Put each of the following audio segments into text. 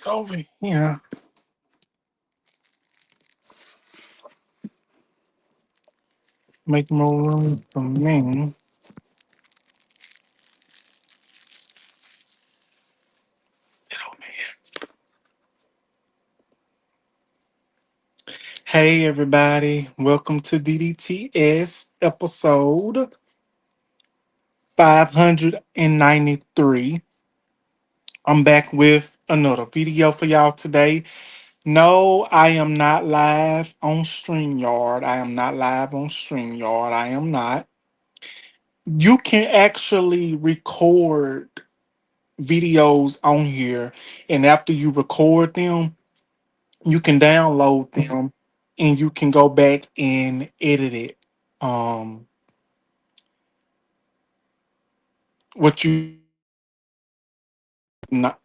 over here. Make more room for me. Oh, man. Hey, everybody. Welcome to DDTS episode 593. I'm back with another video for y'all today. No, I am not live on StreamYard. I am not live on StreamYard. I am not. You can actually record videos on here, and after you record them, you can download them and you can go back and edit it. Um, what you not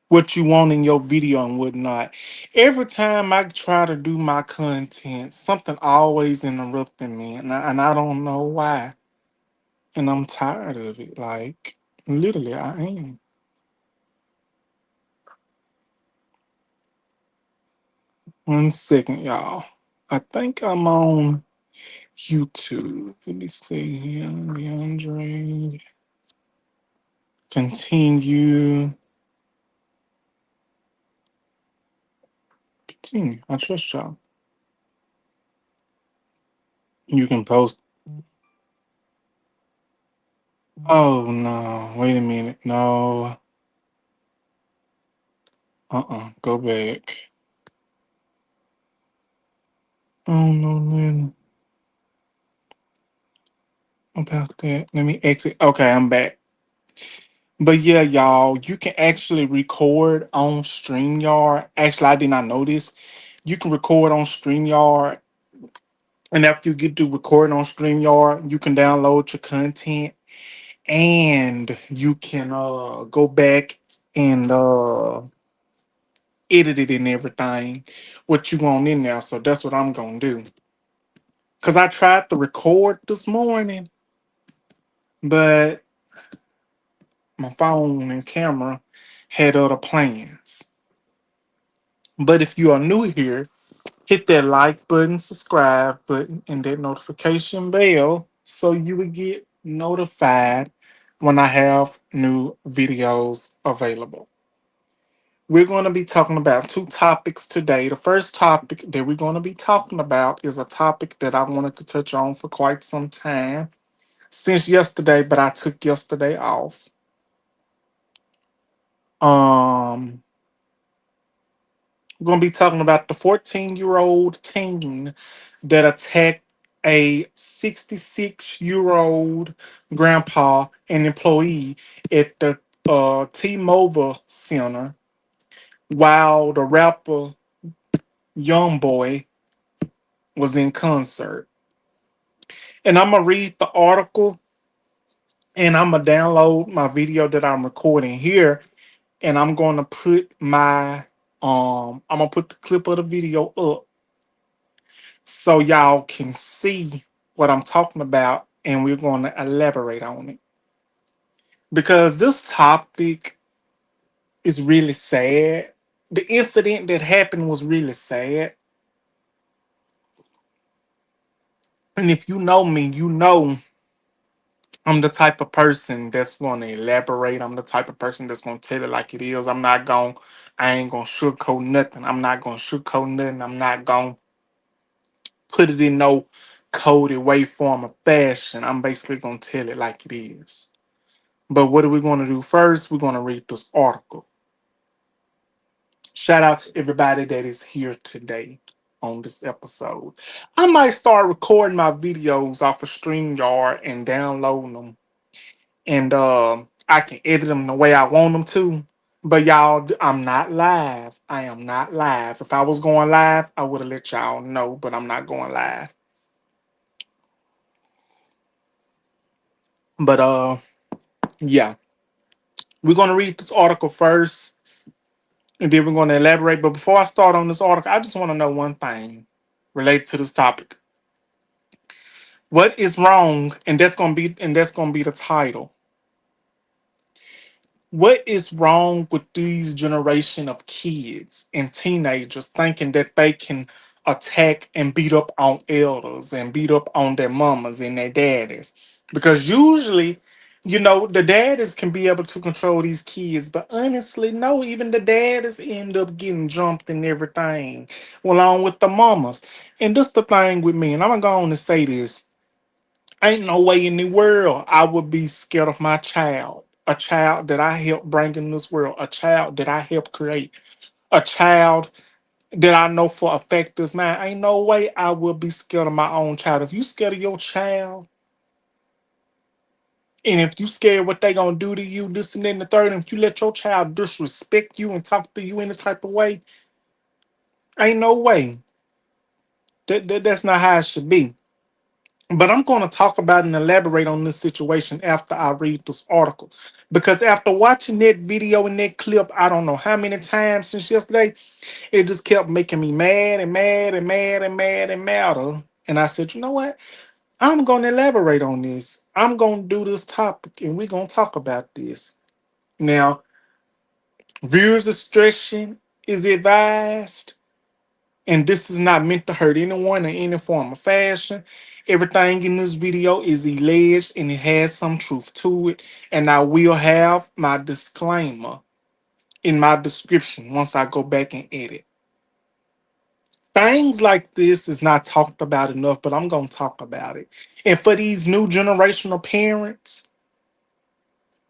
what you want in your video and whatnot. Every time I try to do my content, something always interrupting me, and I don't know why. And I'm tired of it. Like literally, I am. One second, y'all. I think I'm on YouTube. Let me see here. DeAndre. Continue. Continue. I trust y'all. You can post. Oh no. Wait a minute. No. Go back. Oh no, man. About that. Let me exit. Okay, I'm back. But yeah, y'all, you can actually record on StreamYard. Actually, I did not know this. You can record on StreamYard. And after you get to recording on StreamYard, you can download your content and you can go back and edit it and everything what you want in there. So that's what I'm gonna do. Cause I tried to record this morning, but my phone and camera had other plans. But if you are new here, hit that like button, subscribe button, and that notification bell so you will get notified when I have new videos available. We're going to be talking about two topics today. The first topic that we're going to be talking about is a topic that I wanted to touch on for quite some time since yesterday, but I took yesterday off. Um, we're going to be talking about the 14-year-old teen that attacked a 66-year-old grandpa and employee at the T-Mobile Center while the rapper Young Boy was in concert. And I'm gonna read the article and I'm gonna download my video that I'm recording here and I'm gonna put my I'm gonna put the clip of the video up so y'all can see what I'm talking about and we're gonna elaborate on it. Because this topic is really sad. The incident that happened was really sad. And if you know me, you know I'm the type of person that's going to elaborate. I'm the type of person that's going to tell it like it is. I ain't going to sugarcoat nothing. I'm not going to sugarcoat nothing. I'm not going to put it in no coded way, form, or fashion. I'm basically going to tell it like it is. But what are we going to do first? We're going to read this article. Shout out to everybody that is here today on this episode. I might start recording my videos off of StreamYard and downloading them and I can edit them the way I want them to. But y'all, I'm not live. I am not live. If I was going live, I would have let y'all know, but I'm not going live. But yeah, we're gonna read this article first, and then we're gonna elaborate. But before I start on this article, I just want to know one thing related to this topic. What is wrong? And that's gonna be the title. What is wrong with these generation of kids and teenagers thinking that they can attack and beat up on elders and beat up on their mamas and their daddies? Because usually, the daddies can be able to control these kids, but honestly, no, even the daddies end up getting jumped and everything, along with the mamas. And this the thing with me, and I'm gonna go on and say this. Ain't no way in the world I would be scared of my child. A child that I helped bring in this world, a child that I helped create, a child that I know for a fact is mine. Ain't no way I would be scared of my own child. If you scared of your child, and if you scared what they gonna do to you, this and then the third, and if you let your child disrespect you and talk to you any type of way, ain't no way. That's not how it should be. But I'm going to talk about and elaborate on this situation after I read this article. Because after watching that video and that clip, I don't know how many times since yesterday, it just kept making me mad and mad and mad and mad and madder. And I said, you know what? I'm going to elaborate on this. I'm going to do this topic and we're going to talk about this. Now, viewers discretion is advised. And this is not meant to hurt anyone in any form or fashion. Everything in this video is alleged and it has some truth to it. And I will have my disclaimer in my description once I go back and edit. Things like this is not talked about enough, but I'm going to talk about it. And for these new generational parents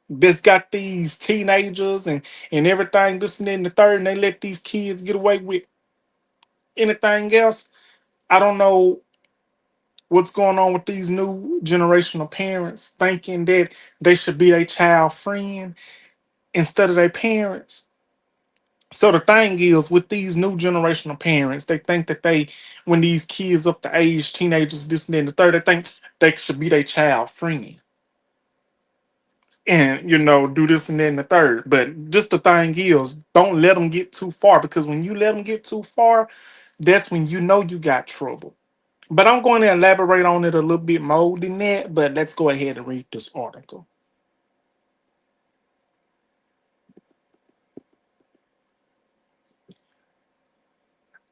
that's got these teenagers and everything, this and that and the third, and they let these kids get away with anything else, I don't know what's going on with these new generational parents thinking that they should be their child friend instead of their parents. So the thing is, with these new generational parents, they think that when these kids up to age, teenagers, this and then the third, they think they should be their child friend and do this and then the third. But just the thing is, don't let them get too far, because when you let them get too far, that's when you know you got trouble. But I'm going to elaborate on it a little bit more than that. But let's go ahead and read this article.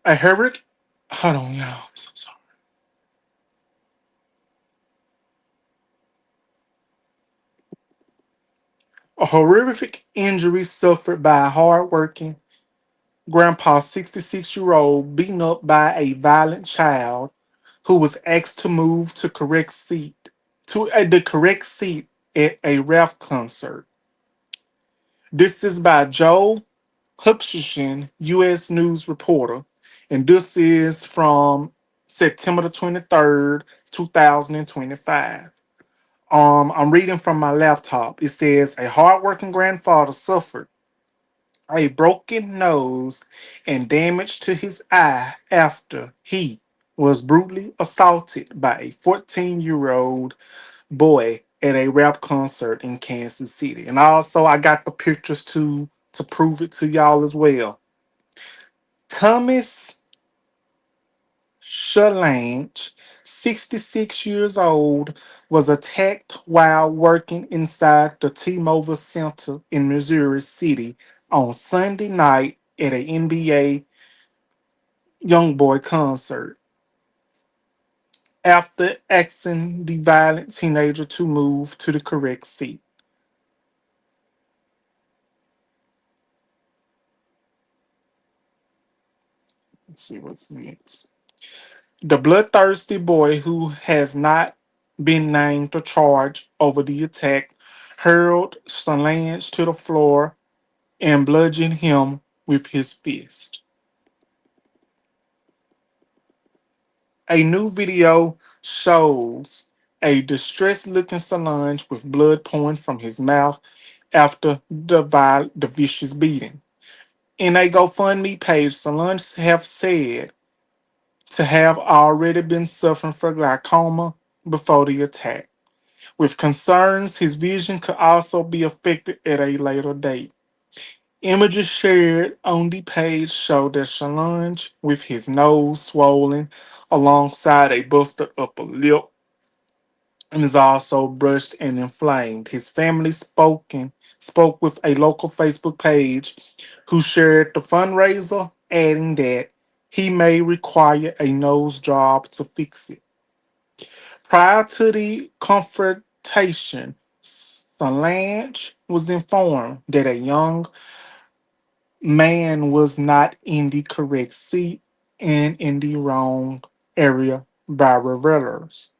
A horrific, hold on, y'all. I'm so sorry. A horrific injury suffered by a hardworking grandpa, 66-year-old, beaten up by a violent child who was asked to move the correct seat at a rap concert. This is by Joe Huxishin, U.S. News reporter, and this is from September the 23rd, 2025. I'm reading from my laptop. It says a hardworking grandfather suffered a broken nose and damage to his eye after he was brutally assaulted by a 14-year-old boy at a rap concert in Kansas City. And also I got the pictures to prove it to y'all as well. Thomas Shalange, 66 years old, was attacked while working inside the T-Mobile Center in Missouri City on Sunday night at an NBA Youngboy concert after asking the violent teenager to move to the correct seat. Let's see what's next. The bloodthirsty boy, who has not been named or charged over the attack, hurled Solange to the floor and bludgeoned him with his fist. A new video shows a distressed looking Solange with blood pouring from his mouth after the vicious beating. In a GoFundMe page, Solange have said to have already been suffering from glaucoma before the attack, with concerns his vision could also be affected at a later date. Images shared on the page show that Solange with his nose swollen alongside a busted upper lip and is also brushed and inflamed. His family spoke with a local Facebook page who shared the fundraiser, adding that he may require a nose job to fix it. Prior to the confrontation, Solange was informed that a young man was not in the correct seat and in the wrong area by revelers,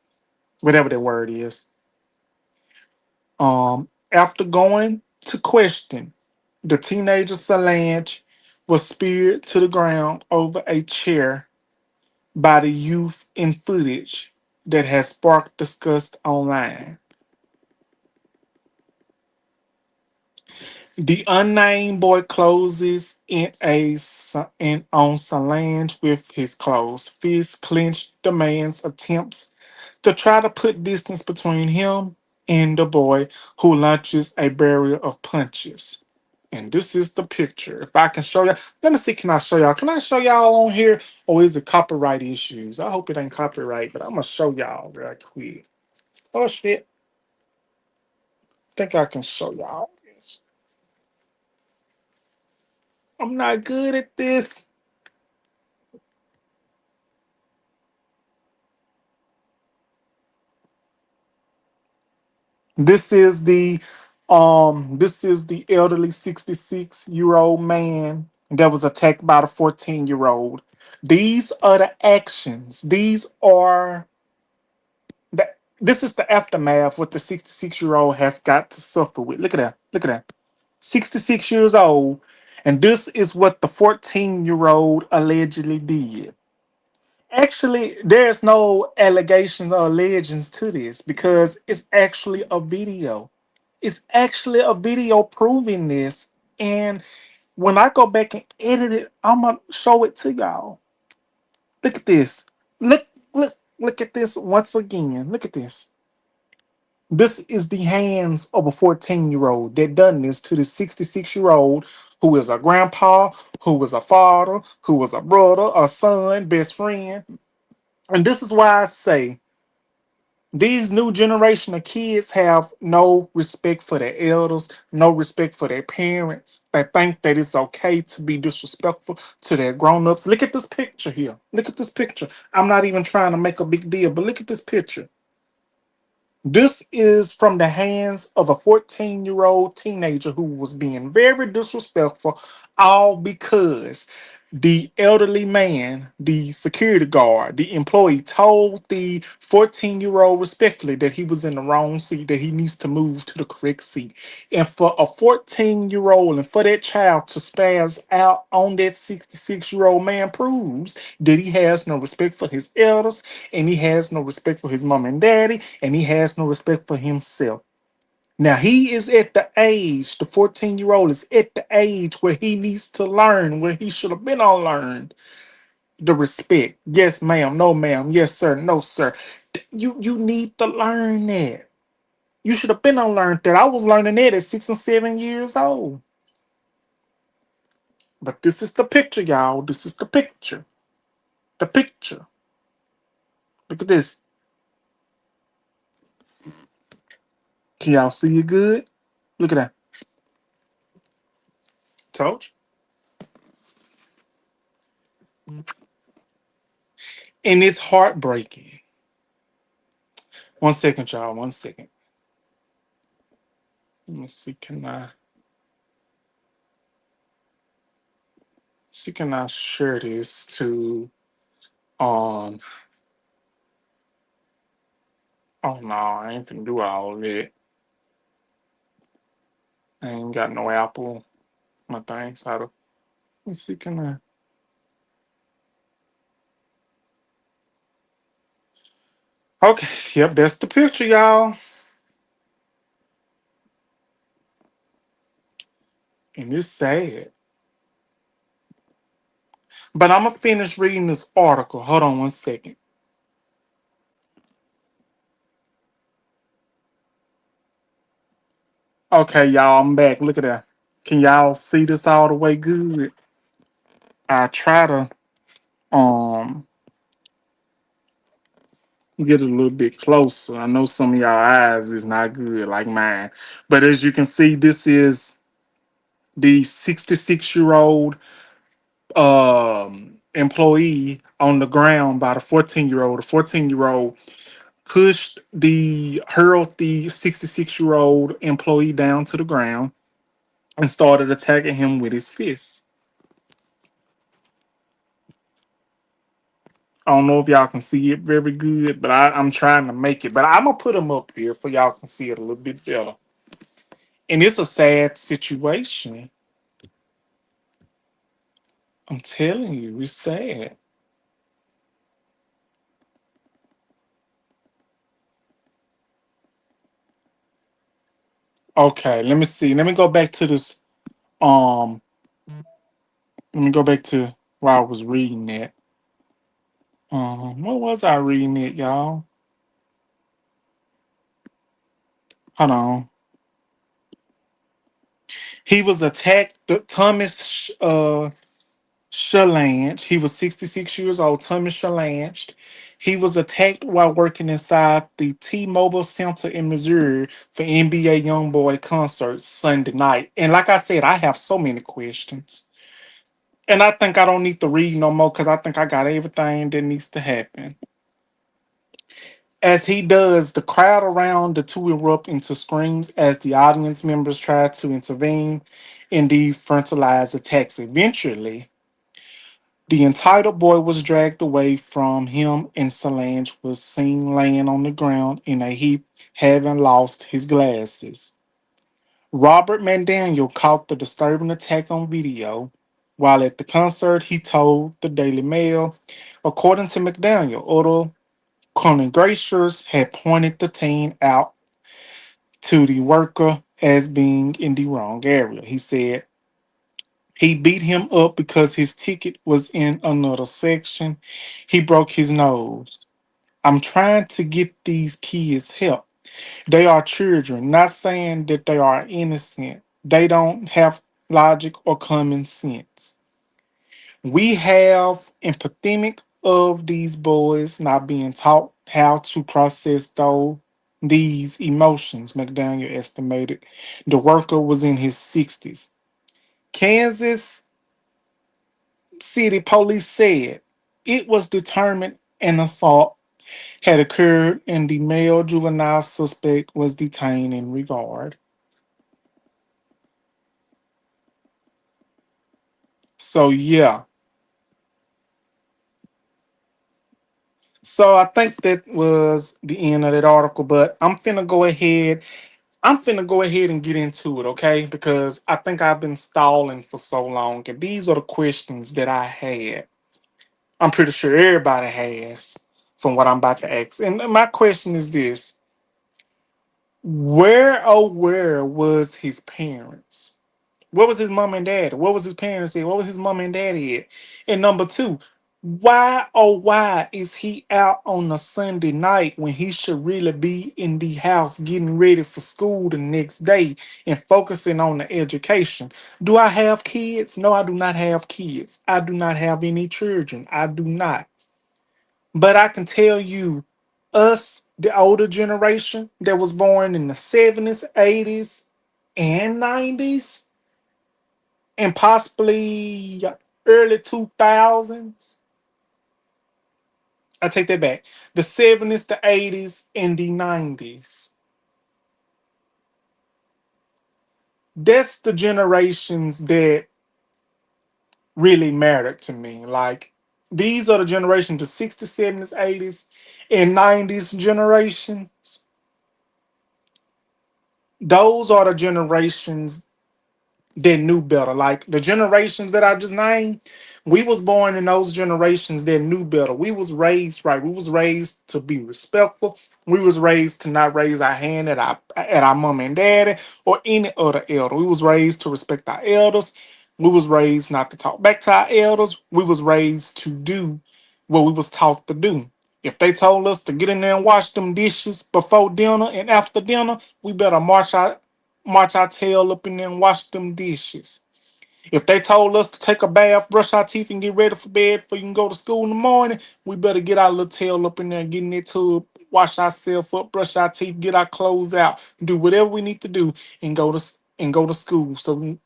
whatever that word is. After going to question, the teenager Solange was speared to the ground over a chair by the youth in footage that has sparked disgust online. The unnamed boy closes in on Solange with his closed fist, clenched demands attempts to try to put distance between him and the boy, who launches a barrier of punches. And this is the picture. If I can show y'all, let me see. Can I show y'all? Can I show y'all on here, or is it copyright issues? I hope it ain't copyright, but I'm gonna show y'all real quick. Oh shit! Think I can show y'all this. I'm not good at this. This is the elderly 66-year-old man that was attacked by the 14-year-old. These are the actions. This is the aftermath what the 66-year-old has got to suffer with. Look at that. Look at that. 66 years old. And this is what the 14-year-old allegedly did. Actually, there's no allegations or legends to this because it's actually a video. It's actually a video proving this. And when I go back and edit it, I'm gonna show it to y'all. Look at this. Look at this once again. Look at this. This is the hands of a 14-year-old that done this to the 66-year-old who is a grandpa, who is a father, who was a brother, a son, best friend. And this is why I say these new generation of kids have no respect for their elders, no respect for their parents. They think that it's okay to be disrespectful to their grown-ups. Look at this picture here. Look at this picture. I'm not even trying to make a big deal, but look at this picture. This is from the hands of a 14-year-old teenager who was being very disrespectful, all because the elderly man, the security guard, the employee told the 14-year-old respectfully that he was in the wrong seat, that he needs to move to the correct seat. And for a 14-year-old and for that child to spaz out on that 66-year-old man proves that he has no respect for his elders, and he has no respect for his mom and daddy, and he has no respect for himself. Now he is at the age, the 14-year-old is at the age where he needs to learn, where he should have been on learned the respect. Yes, ma'am, no, ma'am, yes, sir, no, sir. You need to learn that. You should have been on learned that. I was learning that at 6 and 7 years old. But this is the picture, y'all. This is the picture. The picture. Look at this. Can y'all see it good? Look at that. Told you. And it's heartbreaking. 1 second, y'all. 1 second. Let me see. Can I share this to um oh no, I ain't finna do all of it. I ain't got no Apple. My thing's out of let's see, can I okay, yep, that's the picture, y'all. And it's sad. But I'm gonna finish reading this article. Hold on 1 second. Okay, y'all, I'm back. Look at that. Can y'all see this all the way good? I try to um Get a little bit closer. I know some of y'all eyes is not good like mine. But as you can see, this is the 66-year-old employee on the ground by the 14-year-old. The 14-year-old hurled the 66-year-old employee down to the ground and started attacking him with his fists. I don't know if y'all can see it very good, but I'm trying to make it. But I'm gonna put them up here for y'all can see it a little bit better. And it's a sad situation. I'm telling you, it's sad. Okay, let me see. Let me go back to this. Um, Let me go back to where I was reading that. What was I reading it, y'all? Hold on. He was attacked. Thomas Shalanch. He was 66 years old. Thomas Shalanch. He was attacked while working inside the T-Mobile Center in Missouri for NBA YoungBoy concert Sunday night. And like I said, I have so many questions. And I think I don't need to read no more because I think I got everything that needs to happen. As he does, the crowd around the two erupt into screams as the audience members try to intervene in the frontalized attacks. Eventually, the entitled boy was dragged away from him, and Solange was seen laying on the ground in a heap, having lost his glasses. Robert McDaniel caught the disturbing attack on video. While at the concert, he told the Daily Mail, according to McDaniel, other congregants had pointed the teen out to the worker as being in the wrong area. He said he beat him up because his ticket was in another section. He broke his nose. I'm trying to get these kids help. They are children, not saying that they are innocent. They don't have logic or common sense. We have epidemic of these boys not being taught how to process these emotions, McDaniel estimated. The worker was in his 60s. Kansas City police said it was determined an assault had occurred and the male juvenile suspect was detained in regard. So yeah. So I think that was the end of that article, but I'm finna go ahead and get into it, okay? Because I think I've been stalling for so long, and these are the questions that I had. I'm pretty sure everybody has from what I'm about to ask. And my question is this: where, oh, where was his parents? What was his mom and dad? What was his parents at? What was his mom and daddy at? And number two, why oh why is he out on a Sunday night when he should really be in the house getting ready for school the next day and focusing on the education? Do I have kids? No, I do not have kids. I do not have any children. I do not. But I can tell you, us, the older generation that was born in the 70s, 80s, and 90s and possibly early 2000s. I take that back. The 70s, the 80s, and the 90s. That's the generations that really mattered to me. Like, these are the generations, the 60s, 70s, 80s, and 90s generations. Those are the generations that knew better. Like the generations that I just named, we was born in those generations that knew better. We was raised right. We was raised to be respectful. We was raised to not raise our hand at our mom and daddy or any other elder. We was raised to respect our elders. We was raised not to talk back to our elders. We was raised to do what we was taught to do. If they told us to get in there and wash them dishes before dinner and after dinner, we better march our tail up in there and wash them dishes. If they told us to take a bath, brush our teeth, and get ready for bed before you can go to school in the morning, we better get our little tail up in there and get in that tub wash ourselves up, brush our teeth, get our clothes out, do whatever we need to do, and go to school. So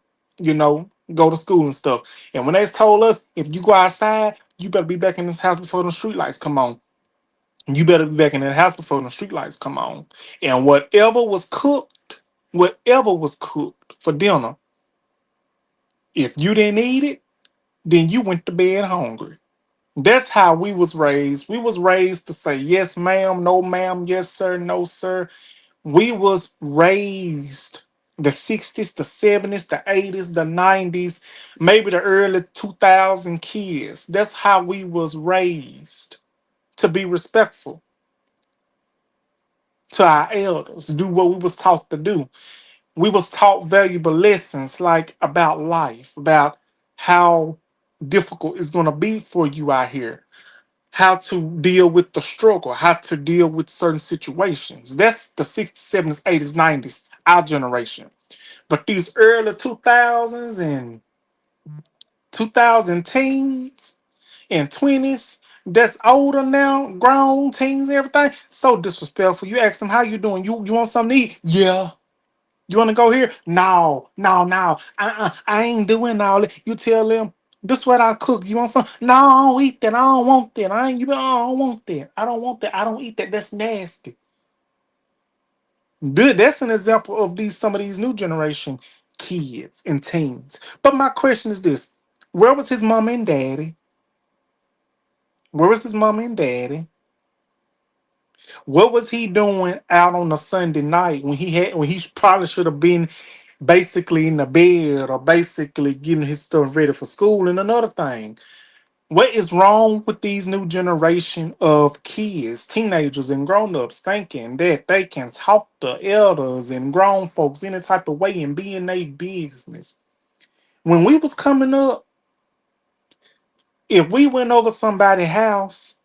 go to school and stuff. And when they told us if you go outside, you better be back in this house before the street lights come on. You better be back in that house before the street lights come on. And whatever was cooked for dinner, if you didn't eat it, then you went to bed hungry. That's how we was raised. We was raised to say yes, ma'am, no, ma'am, yes, sir, no, sir. We was raised the 60s, the 70s, the 80s, the 90s, maybe the early 2000 kids. That's how we was raised to be respectful to our elders, do what we was taught to do. We was taught valuable lessons like about life, about how difficult it's going to be for you out here, how to deal with the struggle, how to deal with certain situations. That's the 60s, 70s, 80s, 90s, our generation. But these early 2000s and 2000 teens and 20s, that's older now, grown teens, everything, so disrespectful. You ask them, how you doing? You want something to eat? Yeah. You want to go here? No, no, no. I ain't doing all that. You tell them, this what I cook. You want some? No, I don't eat that. I don't want that. I don't want that. I don't want that. I don't eat that. That's nasty. Good. That's an example of some of these new generation kids and teens. But my question is this: where was his mom and daddy? Where was his mom and daddy? What was he doing out on a Sunday night when he probably should have been basically in the bed or basically getting his stuff ready for school? And another thing, what is wrong with these new generation of kids, teenagers and grown-ups thinking that they can talk to elders and grown folks any type of way and be in their business? When we was coming up, if we went over somebody's house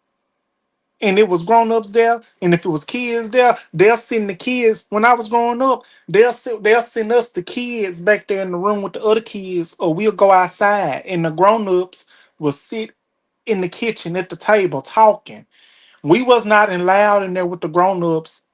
and it was grown-ups there, and if it was kids there, they'll send the kids. When I was growing up, they'll send us the kids back there in the room with the other kids, or we'll go outside and the grown-ups will sit in the kitchen at the table talking. We was not allowed in there with the grown-ups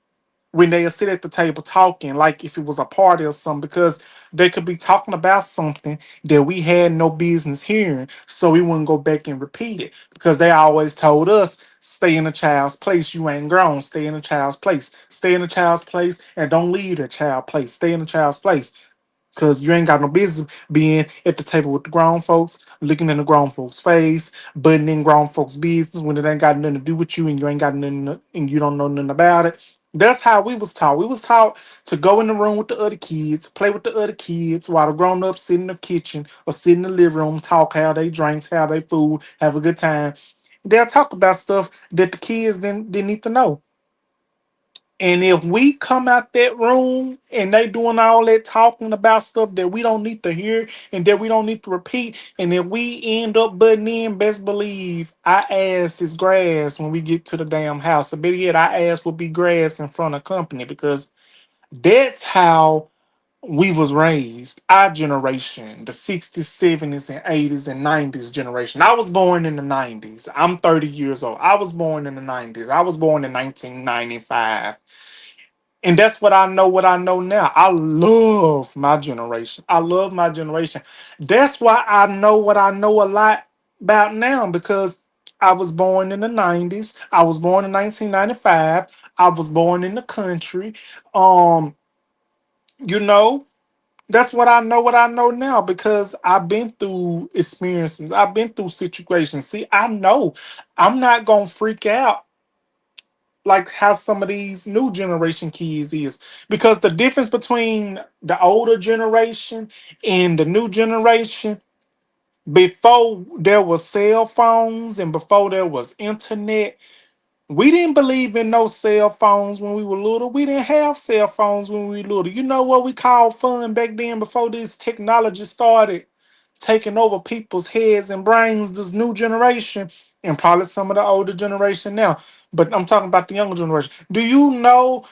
when they sit at the table talking, like if it was a party or something, because they could be talking about something that we had no business hearing, so we wouldn't go back and repeat it, because they always told us, stay in a child's place. You ain't grown. Stay in a child's place. Stay in a child's place and don't leave the child place. Stay in a child's place. Cause you ain't got no business being at the table with the grown folks, looking in the grown folks' face, butting in grown folks' business when it ain't got nothing to do with you and you ain't got nothing and you don't know nothing about it. That's how we was taught. We was taught to go in the room with the other kids, play with the other kids, while the grown ups sit in the kitchen or sit in the living room, talk how they drinks, how they food, have a good time. They'll talk about stuff that the kids didn't need to know. And if we come out that room and they doing all that talking about stuff that we don't need to hear and that we don't need to repeat, and if we end up butting in, best believe our ass is grass when we get to the damn house. So better yet, our ass will be grass in front of company, because that's how we was raised. Our generation, the 60s, 70s, and 80s and 90s generation. I was born in the 90s. I'm 30 years old. I was born in the 90s. I was born in 1995. And that's what I know now. I love my generation. I love my generation. That's why I know what I know a lot about now, because I was born in the 90s. I was born in 1995. I was born in the country. Um, you know, that's what I know now, because I've been through experiences. I've been through situations. See, I know I'm not gonna freak out like how some of these new generation kids is, because the difference between the older generation and the new generation, before there was cell phones and before there was internet, we didn't believe in no cell phones when we were little. We didn't have cell phones when we were little. You know what we called fun back then, before this technology started taking over people's heads and brains, this new generation, and probably some of the older generation now. But I'm talking about the younger generation. Do you know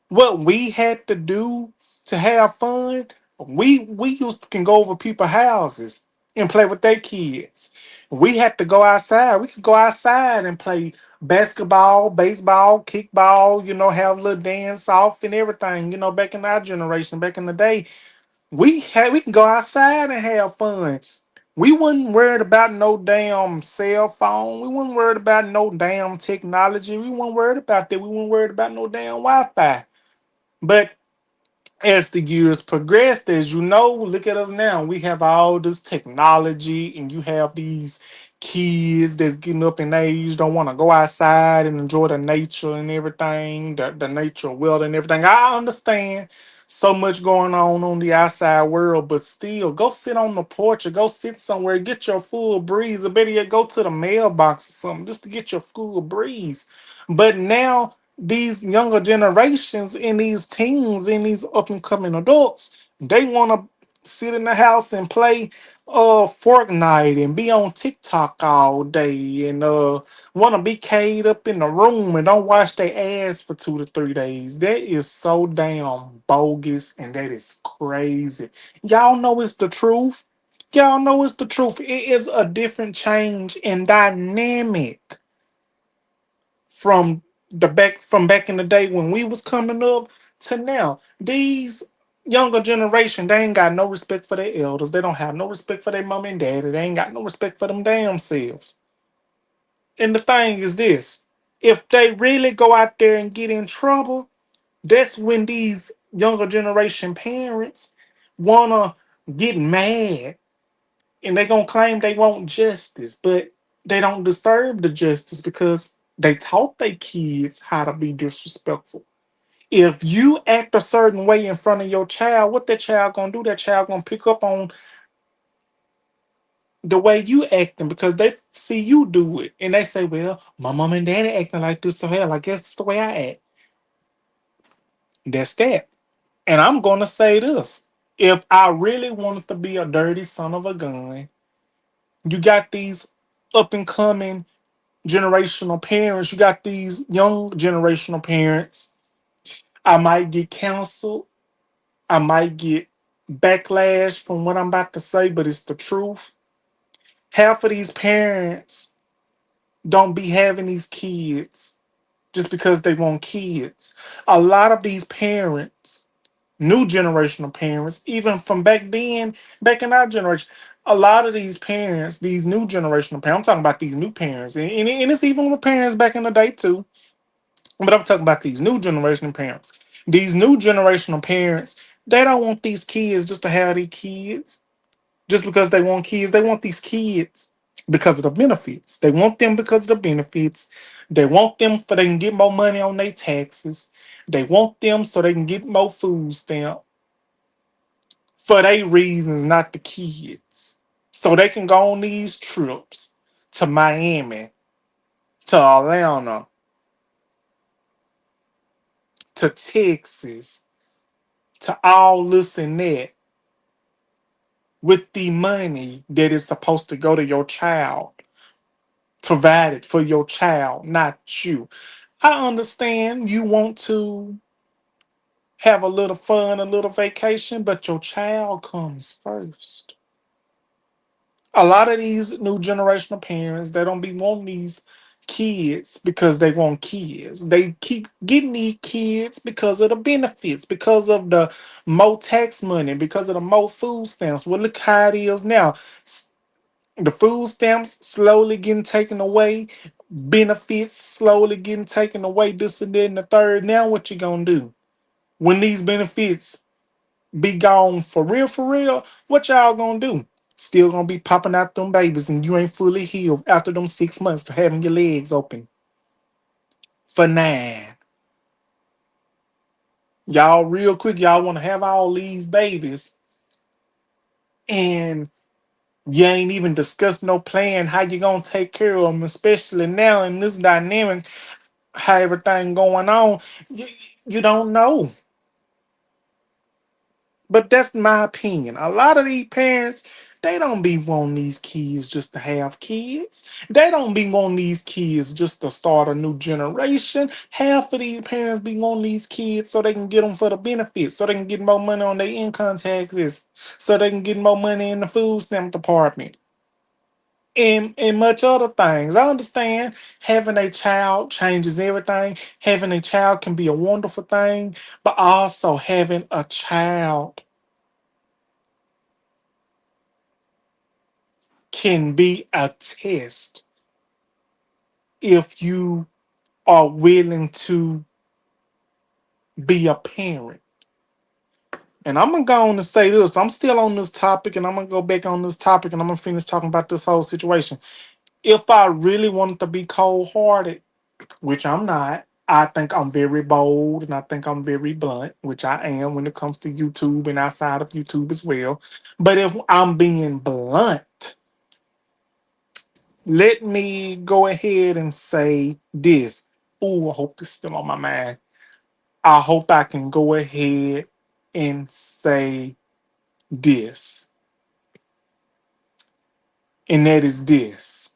what we had to do to have fun? We used to can go over people's houses and play with their kids. We had to go outside. We could go outside and play basketball, baseball, kickball, have a little dance off and everything. Back in our generation, back in the day, we can go outside and have fun. We wasn't worried about no damn cell phone. We wasn't worried about no damn technology. We weren't worried about that. We weren't worried about no damn Wi-Fi. But as the years progressed, as you know, look at us now. We have all this technology, and you have these kids that's getting up in age, don't want to go outside and enjoy the nature and everything, the nature world and everything. I understand so much going on the outside world, but still, go sit on the porch or go sit somewhere, get your full breeze, or better yet, go to the mailbox or something just to get your full breeze. But now these younger generations and these teens and these up and coming adults, they want to sit in the house and play Fortnite and be on TikTok all day and want to be caged up in the room and don't wash their ass for 2 to 3 days. That is so damn bogus and that is crazy. Y'all know it's the truth. Y'all know it's the truth. It is a different change in dynamic from back in the day when we was coming up to now. These younger generation, they ain't got no respect for their elders. They don't have no respect for their mom and daddy. They ain't got no respect for them damn selves. And the thing is this: if they really go out there and get in trouble, that's when these younger generation parents wanna get mad and they gonna claim they want justice, but they don't disturb the justice because they taught their kids how to be disrespectful. If you act a certain way in front of your child, what that child gonna do? That child gonna pick up on the way you acting because they see you do it, and they say, "Well, my mom and daddy acting like this, so hell, I guess it's the way I act." That's that. And I'm gonna say this: if I really wanted to be a dirty son of a gun, you got these up and coming generational parents, you got these young generational parents. I might get counseled, I might get backlash from what I'm about to say, but it's the truth. Half of these parents don't be having these kids just because they want kids. A lot of these parents, new generational parents, even from back then, back in our generation, a lot of these parents, these new generational parents, I'm talking about these new parents, and it's even with parents back in the day too. But I'm talking about these new generational parents. These new generational parents, they don't want these kids just to have these kids just because they want kids. They want these kids because of the benefits. They want them because of the benefits. They want them so they can get more money on their taxes. They want them so they can get more food stamp for their reasons, not the kids. So they can go on these trips to Miami, to Atlanta, to Texas, to all this and that with the money that is supposed to go to your child, provided for your child, not you. I understand you want to have a little fun, a little vacation, but your child comes first. A lot of these new generational parents, they don't be wanting these kids because they want kids. They keep getting these kids because of the benefits, because of the more tax money, because of the more food stamps. Well, look how it is now. The food stamps slowly getting taken away, benefits slowly getting taken away, this and that and the third. Now what you gonna do? When these benefits be gone for real, what y'all gonna do? Still gonna be popping out them babies and you ain't fully healed after them 6 months for having your legs open. For 9. Y'all real quick, y'all wanna have all these babies and you ain't even discussed no plan how you gonna take care of them, especially now in this dynamic, how everything going on. You, you don't know. But that's my opinion. A lot of these parents, they don't be wanting these kids just to have kids. They don't be wanting these kids just to start a new generation. Half of these parents be wanting these kids so they can get them for the benefits, so they can get more money on their income taxes, so they can get more money in the food stamp department. and much other things. I understand having a child changes everything. Having a child can be a wonderful thing, but also having a child can be a test if you are willing to be a parent. And I'm gonna go on to say this. I'm still on this topic, and I'm gonna go back on this topic, and I'm gonna finish talking about this whole situation. If I really wanted to be cold hearted, which I'm not, I think I'm very bold and I think I'm very blunt, which I am when it comes to YouTube and outside of YouTube as well. But if I'm being blunt, let me go ahead and say this. Oh, I hope this is still on my mind. I hope I can go ahead and say this. And that is this.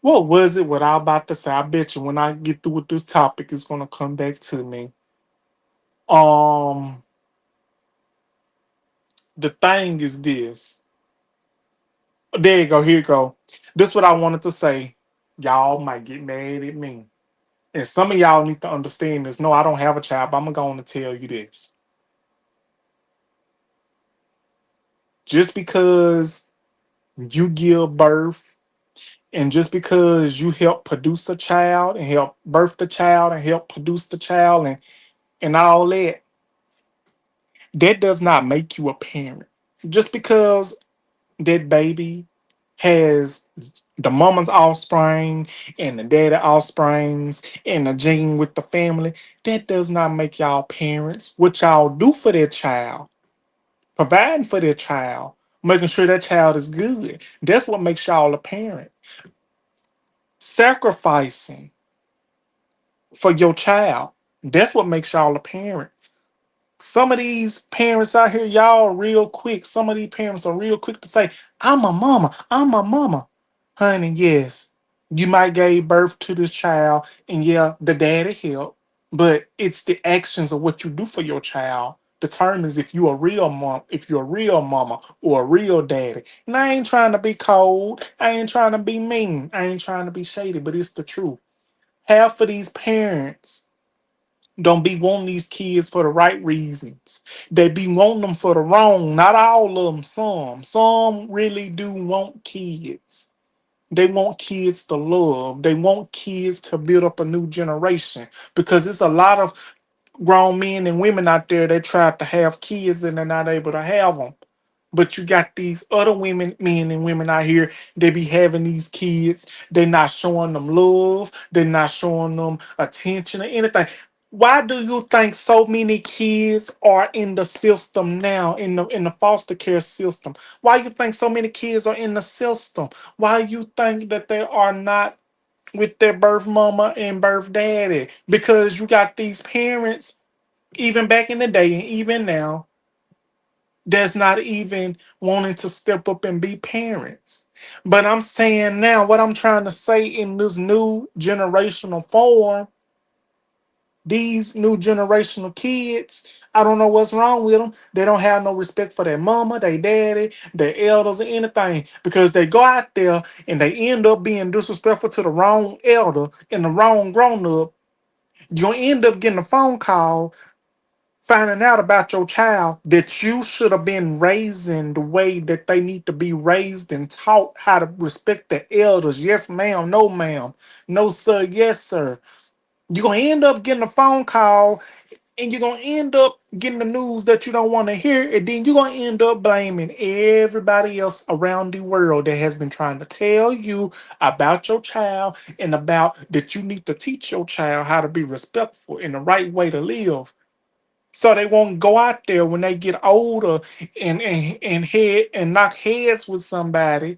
What was it? What I about to say? I bet you when I get through with this topic, it's gonna come back to me. Um, the thing is this. There you go. Here you go. This what I wanted to say. Y'all might get mad at me, and some of y'all need to understand this. No, I don't have a child, but I'm gonna tell you this. Just because you give birth, and just because you help produce a child, and help birth the child, and help produce the child, and all that, that does not make you a parent. Just because that baby has the mama's offspring and the daddy offsprings and the gene with the family, that does not make y'all parents. What y'all do for their child, providing for their child, making sure that child is good, that's what makes y'all a parent. Sacrificing for your child, that's what makes y'all a parent. Some of these parents out here, y'all real quick. Some of these parents are real quick to say, I'm a mama, I'm a mama. Honey, yes, you might gave birth to this child, and yeah, the daddy helped, but it's the actions of what you do for your child determines if you a real mom, if you're a real mama or a real daddy. And I ain't trying to be cold, I ain't trying to be mean, I ain't trying to be shady, but it's the truth. Half of these parents don't be wanting these kids for the right reasons. They be wanting them for the wrong. Not all of them. Some. Some really do want kids. They want kids to love. They want kids to build up a new generation. Because it's a lot of grown men and women out there that try to have kids and they're not able to have them. But you got these other women, men and women out here, they be having these kids. They're not showing them love. They're not showing them attention or anything. Why do you think so many kids are in the system now, in the foster care system? Why you think so many kids are in the system? Why you think that they are not with their birth mama and birth daddy? Because you got these parents, even back in the day and even now, that's not even wanting to step up and be parents. But I'm saying now, what I'm trying to say in this new generational form, these new generational kids, I don't know what's wrong with them. They don't have no respect for their mama, their daddy, their elders, or anything because they go out there and they end up being disrespectful to the wrong elder and the wrong grown up. You'll end up getting a phone call finding out about your child that you should have been raising the way that they need to be raised and taught how to respect the elders. Yes, ma'am. No, ma'am. No, sir. Yes, sir. You're going to end up getting a phone call and you're going to end up getting the news that you don't want to hear. And then you're going to end up blaming everybody else around the world that has been trying to tell you about your child and about that you need to teach your child how to be respectful and the right way to live so they won't go out there when they get older and head and knock heads with somebody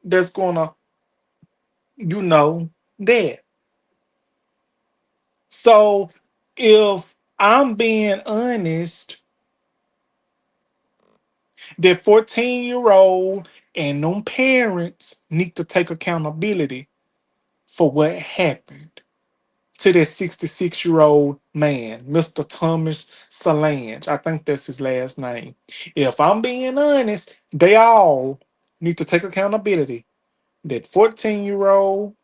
that's gonna, you know, that. So if I'm being honest, that 14-year-old and them parents need to take accountability for what happened to that 66-year-old man, Mr. Thomas Solange. I think that's his last name. If I'm being honest, they all need to take accountability. That 14-year old,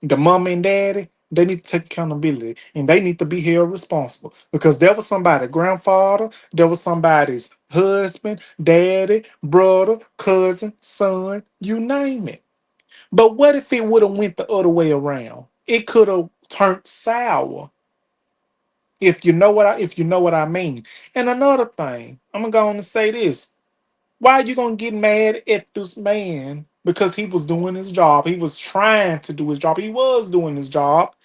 the mom and daddy, they need to take accountability and they need to be held responsible because there was somebody's grandfather, there was somebody's husband, daddy, brother, cousin, son, you name it. But what if it would have went the other way around? It could have turned sour. If you know what I mean. And another thing, I'm gonna go on and say this. Why are you gonna get mad at this man? Because he was doing his job. He was trying to do his job. He was doing his job.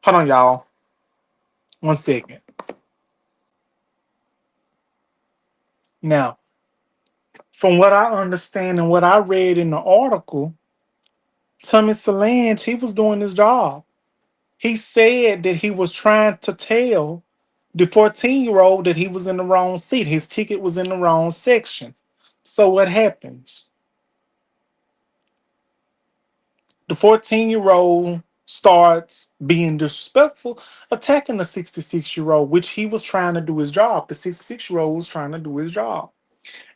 Hold on, y'all. 1 second. Now, from what I understand and what I read in the article, Tommy Solange, he was doing his job. He said that he was trying to tell the 14-year old that he was in the wrong seat. His ticket was in the wrong section. So what happens? The 14-year-old starts being disrespectful, attacking the 66-year-old, which he was trying to do his job. The 66-year-old was trying to do his job.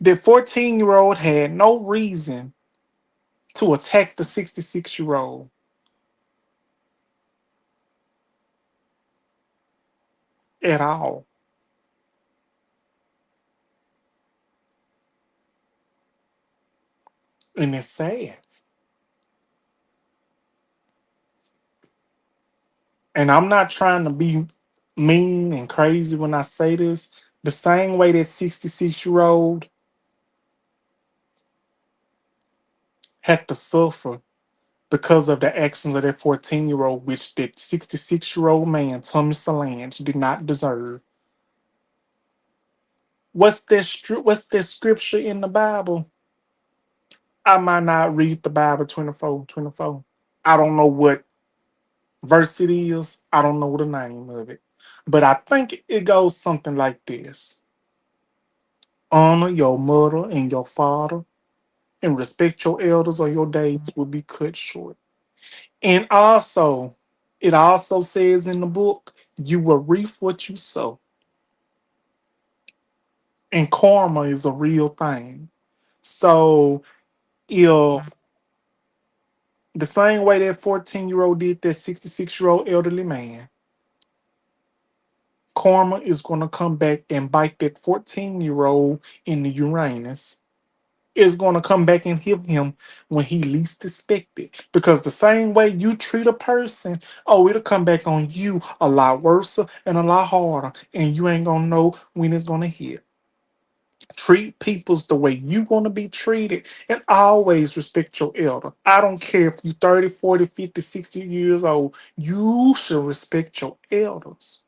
The 14-year-old had no reason to attack the 66-year-old at all. And it's sad. And I'm not trying to be mean and crazy when I say this. The same way that 66-year-old had to suffer because of the actions of that 14-year-old, which that 66-year-old man, Tommy Solange, did not deserve. What's that scripture in the Bible? I might not read the Bible 24. I don't know what verse it is. I don't know the name of it. But I think it goes something like this. Honor your mother and your father and respect your elders or your days will be cut short. And also, it also says in the book, you will reap what you sow. And karma is a real thing. So if the same way that 14-year-old did that 66-year-old elderly man, karma is going to come back and bite that 14-year-old in the Uranus. Is going to come back and hit him when he least expect it. Because the same way you treat a person, oh, it'll come back on you a lot worse and a lot harder. And you ain't going to know when it's going to hit. Treat people's the way you want to be treated and always respect your elder. I don't care if you 30, 40, 50, 60 years old. You should respect your elders.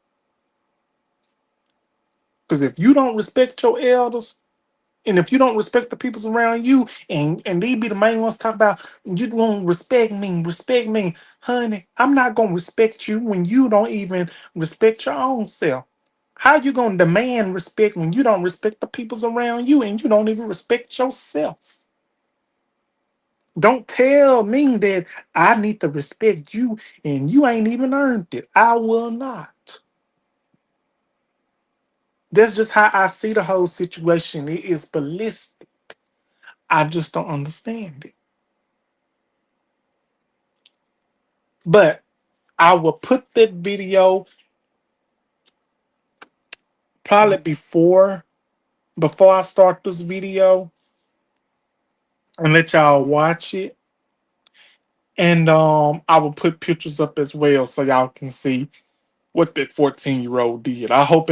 Because if you don't respect your elders, and if you don't respect the peoples around you, and they be the main ones talk about you won't respect me, honey. I'm not gonna respect you when you don't even respect your own self. How you gonna demand respect when you don't respect the peoples around you and you don't even respect yourself? Don't tell me that I need to respect you and you ain't even earned it. I will not. That's just how I see the whole situation. It is ballistic. I just don't understand it. But I will put that video probably before I start this video and let y'all watch it. And I will put pictures up as well so y'all can see what that 14-year-old did. I hope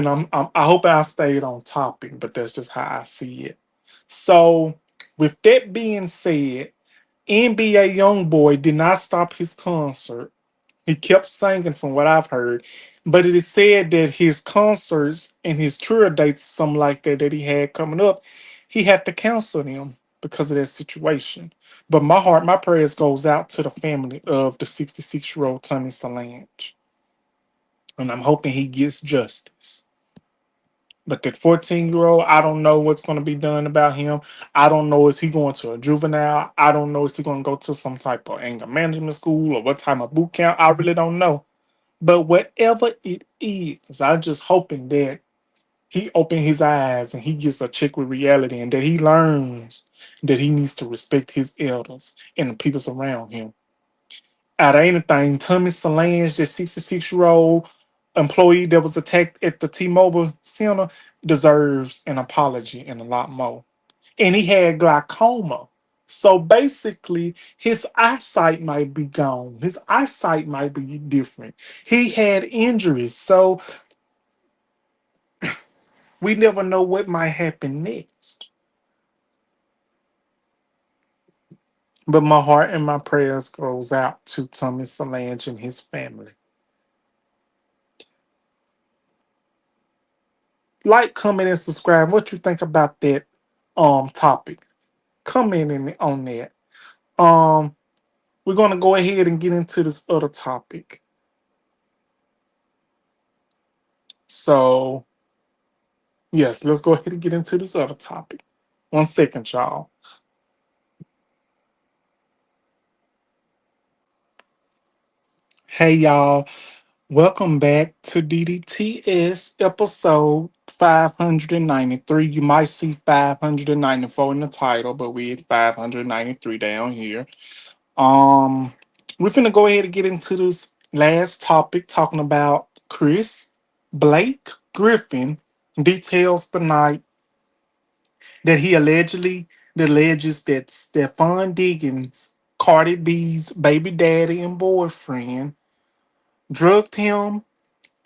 I stayed on topic, but that's just how I see it. So with that being said, NBA YoungBoy did not stop his concert. He kept singing from what I've heard. But it is said that his concerts and his tour dates, something like that he had coming up, he had to cancel them because of that situation. But my prayers goes out to the family of the 66-year-old Tommy Solange. And I'm hoping he gets justice. But that 14-year-old, I don't know what's going to be done about him. I don't know, is he going to a juvenile? I don't know, is he going to go to some type of anger management school or what type of boot camp? I really don't know. But whatever it is, I'm just hoping that he opened his eyes and he gets a check with reality, and that he learns that he needs to respect his elders and the people around him. Out of anything, Tommy Solange, the 66-year-old employee that was attacked at the T-Mobile Center, deserves an apology and a lot more. And he had glaucoma. So basically, his eyesight might be gone. His eyesight might be different. He had injuries. So we never know what might happen next. But my heart and my prayers goes out to Tommy Solange and his family. Like, comment, and subscribe. What you think about that topic? Comment on that. Um, we're gonna go ahead and get into this other topic. So yes, let's go ahead and get into this other topic. 1 second, y'all. Hey y'all, welcome back to DDTS episode 593. You might see 594 in the title, but we at 593 down here. Um, we're finna go ahead and get into this last topic, talking about Chris Blake Griffin details tonight that he alleges that Stephon Diggins, Cardi B's baby daddy and boyfriend, drugged him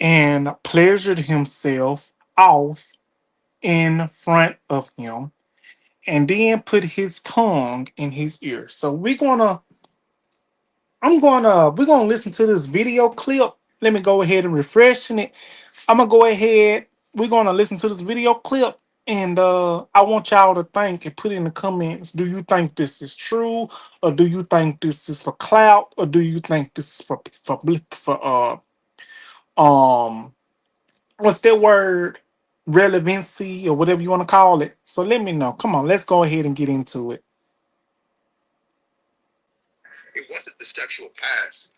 and pleasured himself off in front of him, and then put his tongue in his ear. So we're gonna listen to this video clip. Let me go ahead and refresh it. I'm gonna go ahead. We're gonna listen to this video clip, and I want y'all to think and put in the comments. Do you think this is true, or do you think this is for clout, or do you think this is for what's that word, relevancy, or whatever you want to call it? So let me know. Come on, let's go ahead and get into it. It wasn't the sexual past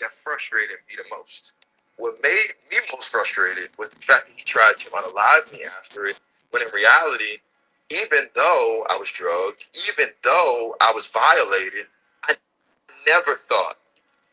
that frustrated me the most. What made me most frustrated was the fact that he tried to unalive me after it, when in reality, even though I was drugged, even though I was violated, I never thought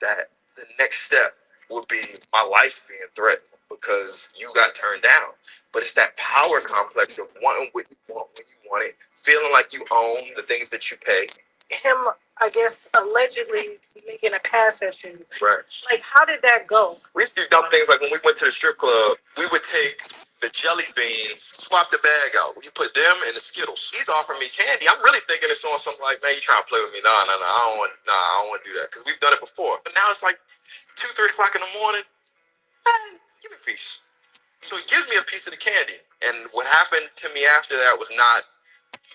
that the next step would be my life being threatened because you got turned down. But it's that power complex of wanting what you want when you want it, feeling like you own the things that you pay. Him, I guess, allegedly making a pass at you. Right. Like, how did that go? We used to do dumb things like when we went to the strip club, we would take the jelly beans, swap the bag out. We put them in the Skittles. He's offering me candy. I'm really thinking it's on something like, man, you trying to play with me? Nah, I don't want to do that, because we've done it before. But now it's like 2, 3 o'clock in the morning. Man, give me a piece. So he gives me a piece of the candy. And what happened to me after that was not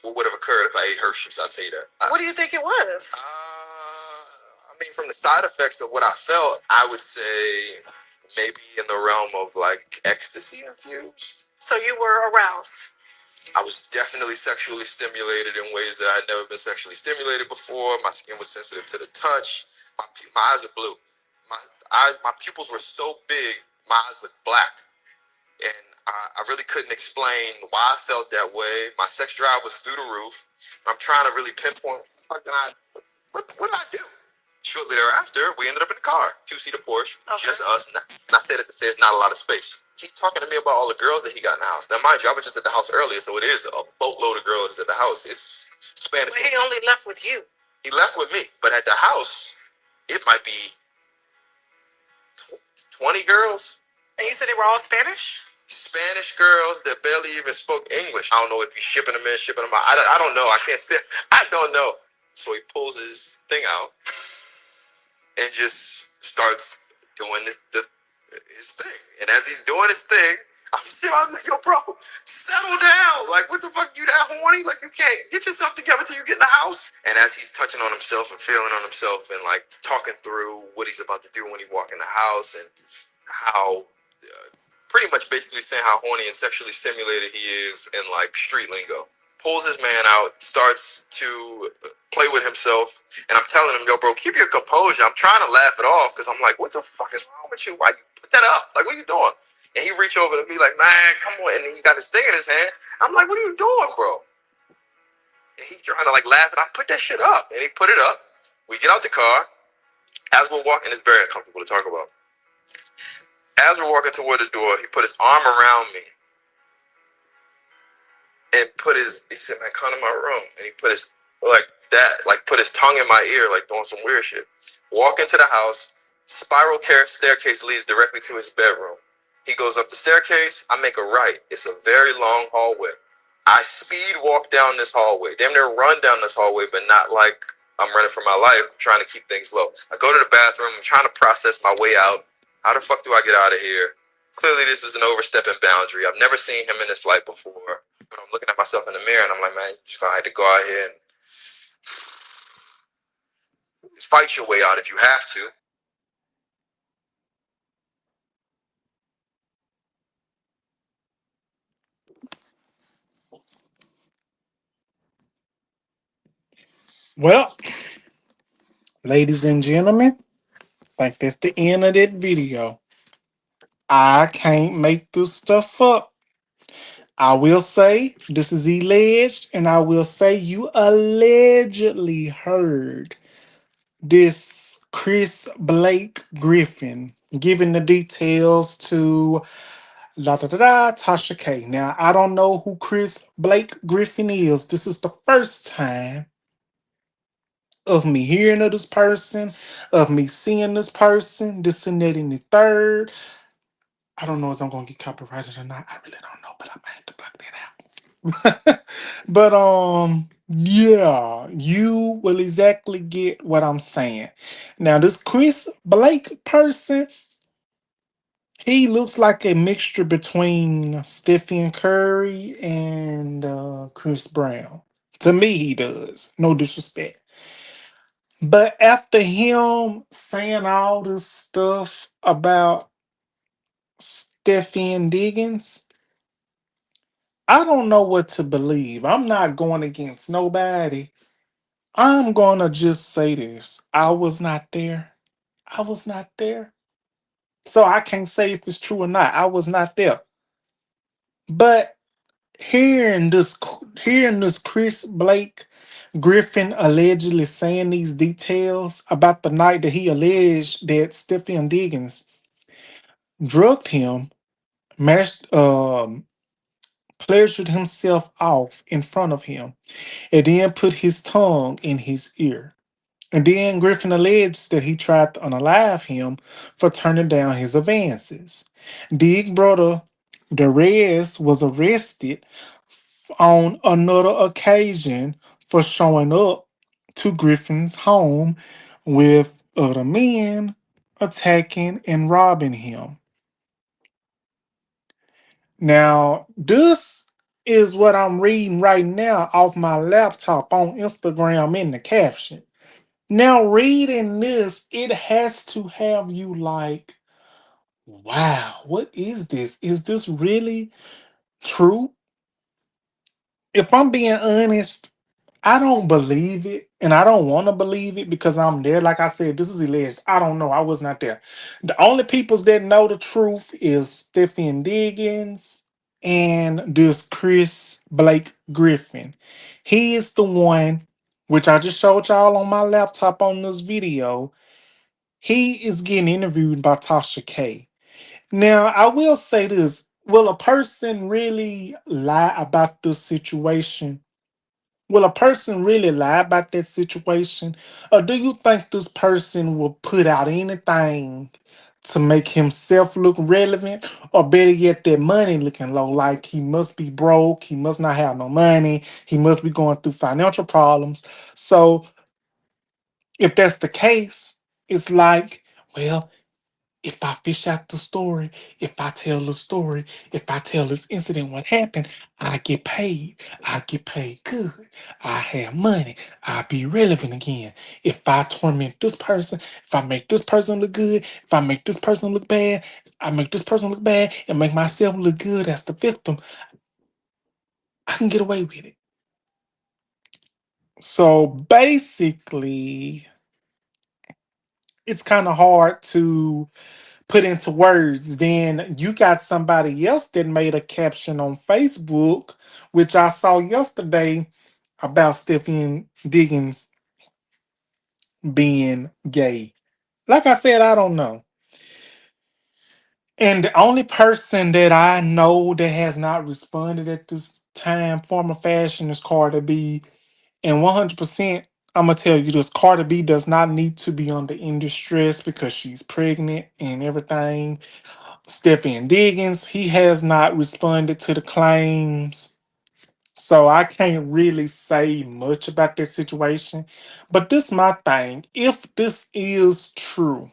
what would have occurred if I ate Hershey's. I'll tell you that. What do you think it was? I mean, from the side effects of what I felt, I would say maybe in the realm of like ecstasy infused. So you were aroused? I was definitely sexually stimulated in ways that I'd never been sexually stimulated before. My skin was sensitive to the touch. My eyes are blue. My pupils were so big, my eyes looked black. And I really couldn't explain why I felt that way. My sex drive was through the roof. I'm trying to really pinpoint what did I do? Shortly thereafter, we ended up in the car, 2-seater Porsche, okay. Just us. And I said it to say it's not a lot of space. He's talking to me about all the girls that he got in the house. Now, mind you, I was just at the house earlier, so it is a boatload of girls at the house. It's Spanish. But he only left with you. He left with me, but at the house, it might be 20 girls. And you said they were all Spanish? Spanish girls that barely even spoke English. I don't know if he's shipping them in, shipping them out. I don't know. I can't say. I don't know. So he pulls his thing out and just starts doing his thing. And as he's doing his thing, I'm like, yo, bro, settle down. Like, what the fuck? You that horny? Like, you can't get yourself together till you get in the house. And as he's touching on himself and feeling on himself and like talking through what he's about to do when he walk in the house and how pretty much basically saying how horny and sexually stimulated he is in like street lingo. Pulls his man out, starts to play with himself, and I'm telling him, yo, bro, keep your composure. I'm trying to laugh it off because I'm like, what the fuck is wrong with you? Why you put that up? Like, what are you doing? And he reach over to me like, man, come on. And he got his thing in his hand. I'm like, what are you doing, bro? And he trying to like laugh, and I put that shit up. And he put it up. We get out the car. As we're walking, it's very uncomfortable to talk about. As we're walking toward the door, he put his arm around me and he said, man, come to my room. And he put his, put his tongue in my ear, like doing some weird shit. Walk into the house, spiral staircase leads directly to his bedroom. He goes up the staircase, I make a right. It's a very long hallway. I speed walk down this hallway, damn near run down this hallway, but not like I'm running for my life. I'm trying to keep things low. I go to the bathroom, I'm trying to process my way out. How the fuck do I get out of here? Clearly, this is an overstepping boundary. I've never seen him in this light before. But I'm looking at myself in the mirror and I'm like, man, you just gonna have to go out here and fight your way out if you have to. Well, ladies and gentlemen, I think that's the end of that video. I can't make this stuff up. I will say this is alleged, and I will say you allegedly heard this Chris Blake Griffin giving the details to la da da da Tasha K. Now I don't know who Chris Blake Griffin is. This is the first time of me hearing of this person, of me seeing this person, this and that and the third. I don't know if I'm gonna get copyrighted or not. I really don't know, but I might have to block that out. But yeah, you will exactly get what I'm saying. Now, this Chris Blake person, he looks like a mixture between Stephen Curry and Chris Brown. To me, he does. No disrespect. But after him saying all this stuff about Stephen Diggins, I don't know what to believe. I'm not going against nobody. I'm going to just say this. I was not there. I was not there. So I can't say if it's true or not. I was not there. But hearing this Chris Blake Griffin allegedly saying these details about the night that he alleged that Stephen Diggins drugged him, mashed, pleasured himself off in front of him, and then put his tongue in his ear. And then Griffin alleged that he tried to unalive him for turning down his advances. Dig brother Derez was arrested on another occasion for showing up to Griffin's home with other men attacking and robbing him. Now, this is what I'm reading right now off my laptop on Instagram in the caption. Now, reading this, it has to have you like, wow, what is this? Is this really true? If I'm being honest, I don't believe it, and I don't want to believe it because I'm there. Like I said, this is alleged. I don't know. I was not there. The only peoples that know the truth is Stephen Diggins and this Chris Blake Griffin. He is the one which I just showed y'all on my laptop on this video. He is getting interviewed by Tasha K. Now, I will say this. Will a person really lie about this situation? Will a person really lie about that situation? Or do you think this person will put out anything to make himself look relevant? Or better yet, that money looking low, like he must be broke, he must not have no money, he must be going through financial problems. So, if that's the case, it's like, well, if I fish out the story, if I tell the story, if I tell this incident what happened, I get paid. I get paid good. I have money. I be relevant again. If I torment this person, if I make this person look good, if I make this person look bad, I make this person look bad and make myself look good as the victim, I can get away with it. So basically, it's kind of hard to put into words. Then you got somebody else that made a caption on Facebook, which I saw yesterday about Stephen Diggins being gay. Like I said, I don't know. And the only person that I know that has not responded at this time, form, or fashion is Cardi B. And 100%, I'm going to tell you this, Cardi B does not need to be under any stress because she's pregnant and everything. Stephen Diggins, he has not responded to the claims. So I can't really say much about that situation. But this my thing. If this is true,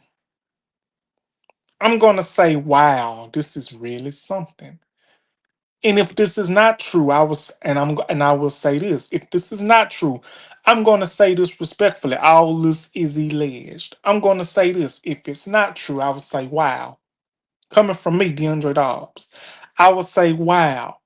I'm gonna say, wow, this is really something. And if this is not true, I will say this. If this is not true, I'm gonna say this respectfully. All this is alleged. I'm gonna say this. If it's not true, I will say, wow. Coming from me, DeAndre Dobbs, I would say, wow.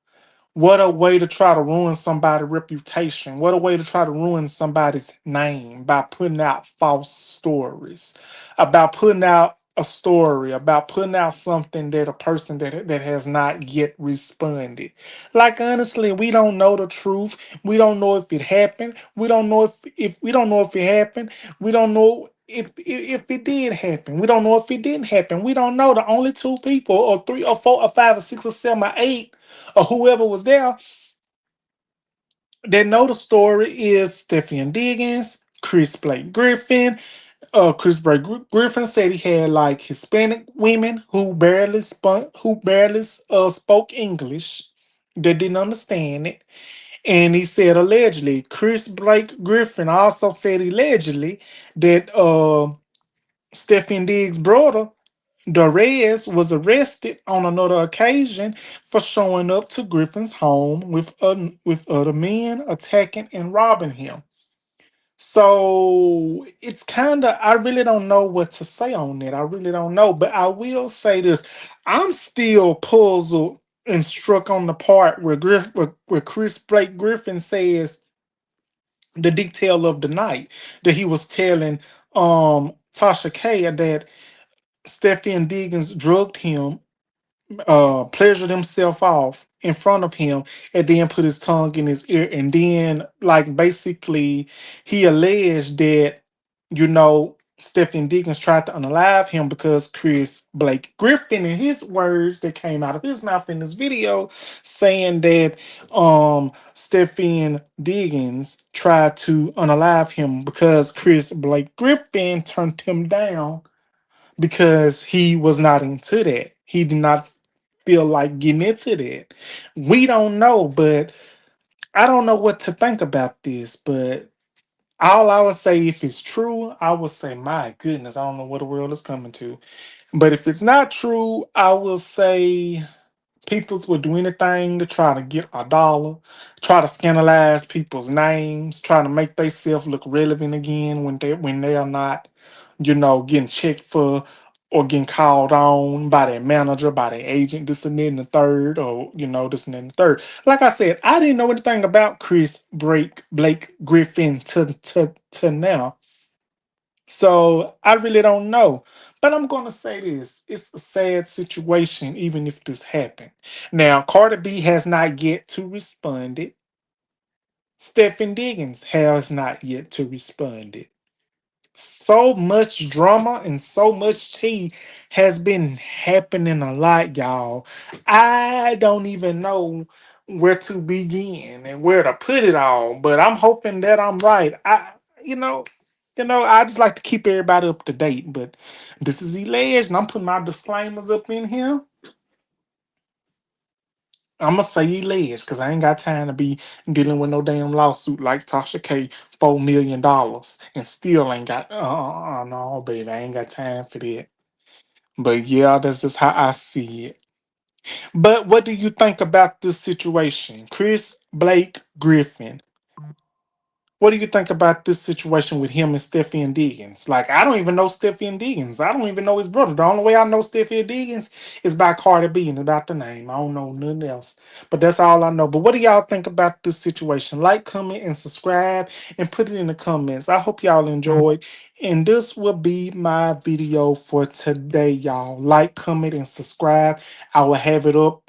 What a way to try to ruin somebody's reputation. What a way to try to ruin somebody's name by putting out false stories, about putting out a story, about putting out something that a person that has not yet responded. Like honestly, we don't know the truth. We don't know if it happened. We don't know if we don't know if it happened. We don't know if it did happen. We don't know if it didn't happen. We don't know. The only two people, or three, or four, or five, or six, or seven, or eight, or whoever was there that know the story is Stephen Diggins, Chris Blake Griffin. Griffin said he had like Hispanic women who barely spoke English, that didn't understand it. And he said allegedly, Chris Blake Griffin also said allegedly that Stephen Diggs' brother Dorez was arrested on another occasion for showing up to Griffin's home with other men, attacking and robbing him. So it's kind of, I really don't know what to say on it. I really don't know. But I will say this, I'm still puzzled and struck on the part where Chris Blake Griffin says the detail of the night that he was telling Tasha K that Stephen Diggins drugged him, pleasured himself off in front of him, and then put his tongue in his ear. And then, like, basically, he alleged that, Stephen Dickens tried to unalive him because Chris Blake Griffin, in his words that came out of his mouth in this video, saying that Stephen Diggins tried to unalive him because Chris Blake Griffin turned him down because he was not into that. He did not feel like getting into that. We don't know, but I don't know what to think about this. But all I would say, if it's true, I would say, my goodness, I don't know what the world is coming to. But if it's not true, I will say peoples will do anything to try to get a dollar, try to scandalize people's names, try to make themselves look relevant again when they are not, getting checked for or getting called on by their manager, by their agent, this and that and the third, or this and that and the third. Like I said, I didn't know anything about Chris Blake Griffin to now. So I really don't know. But I'm gonna say this. It's a sad situation, even if this happened. Now, Carter B has not yet to responded. Stephen Diggins has not yet to responded. So much drama and so much tea has been happening a lot, y'all. I don't even know where to begin and where to put it all, but I'm hoping that I'm right. You know, I just like to keep everybody up to date, but this is alleged, and I'm putting my disclaimers up in here. I'm gonna say alleged because I ain't got time to be dealing with no damn lawsuit like Tasha K, $4 million, and still ain't got. No, baby, I ain't got time for that. But yeah, that's just how I see it. But what do you think about this situation, Chris Blake Griffin? What do you think about this situation with him and Steffi Diggins? Like, I don't even know Steffi Diggins. I don't even know his brother. The only way I know Steffi Diggins is by Cardi B and about the name. I don't know nothing else. But that's all I know. But what do y'all think about this situation? Like, comment, and subscribe, and put it in the comments. I hope y'all enjoyed. And this will be my video for today, y'all. Like, comment, and subscribe. I will have it up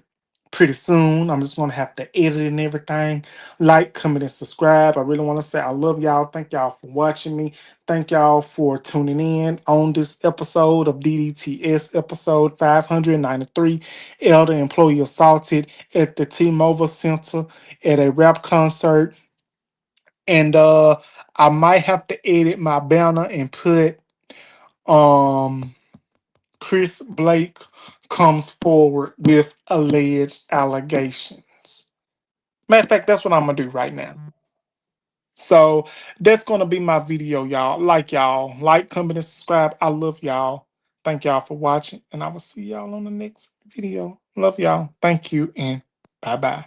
pretty soon. I'm just gonna have to edit and everything. Like, comment, and subscribe. I really want to say I love y'all. Thank y'all for watching me. Thank y'all for tuning in on this episode of DDTS, episode 593. Elder employee assaulted at the T-Mobile Center at a rap concert. And I might have to edit my banner and put um Chris Blake comes forward with alleged allegations. Matter of fact, that's what I'm gonna do right now. So that's gonna be my video, y'all. Y'all, like, comment, and subscribe. I love y'all. Thank y'all for watching, and I will see y'all on the next video. Love y'all. Thank you, and bye bye.